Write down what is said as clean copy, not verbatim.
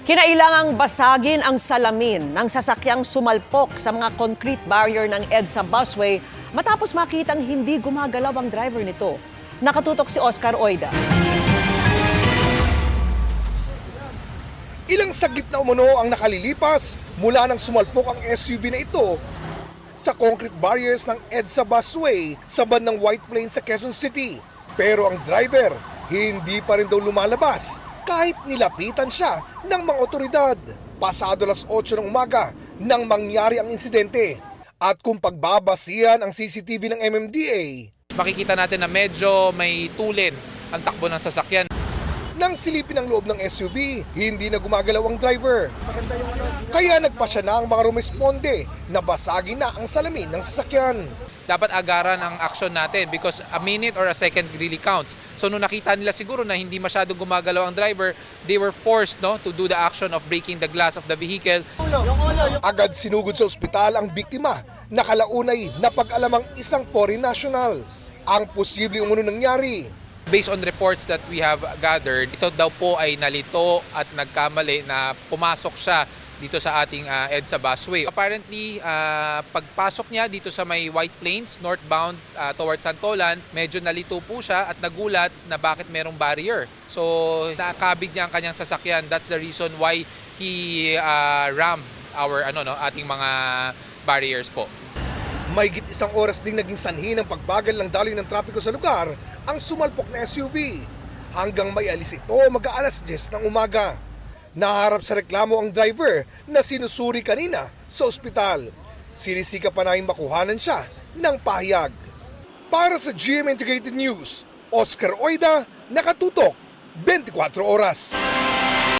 Kinailangang basagin ang salamin ng sasakyang sumalpok sa mga concrete barrier ng EDSA busway matapos makitang hindi gumagalaw ang driver nito. Nakatutok si Oscar Oida. Ilang saglit na umano ang nakalilipas mula nang sumalpok ang SUV na ito sa concrete barriers ng EDSA busway sa bandang White Plains sa Quezon City. Pero ang driver hindi pa rin daw lumalabas kahit nilapitan siya ng mga otoridad. Pasado alas 8 ng umaga nang mangyari ang insidente. At kung pagbabasihan ang CCTV ng MMDA, makikita natin na medyo may tulin ang takbo ng sasakyan. nang silipin ang loob ng SUV, hindi na gumagalaw ang driver. Kaya nagpasya na ang mga rumisponde na basagin na ang salamin ng sasakyan. Dapat agaran ang action natin because a minute or a second really counts. So nung nakita nila siguro na hindi masyadong gumagalaw ang driver, they were forced to do the action of breaking the glass of the vehicle. Agad sinugod sa ospital ang biktima na kalaunay napag-alamang isang foreign national. Ang posibleng umano nangyari. Based on reports that we have gathered, ito daw po ay nalito at nagkamali na pumasok siya dito sa ating EDSA busway. Apparently, pagpasok niya dito sa may White Plains, northbound towards Santolan, medyo nalito po siya at nagulat na bakit merong barrier. So, nakakabig niya ang kanyang sasakyan. That's the reason why he rammed our ating mga barriers po. Mahigit isang oras ding naging sanhi ng pagbagal ng daloy ng trapiko sa lugar ang sumalpok na SUV. Hanggang may alis ito mag-aalas 10 ng umaga. Naharap sa reklamo ang driver na sinusuri kanina sa ospital. Sinisika pa namin makuhanan siya ng pahayag. Para sa GM Integrated News, Oscar Oida, nakatutok 24 oras.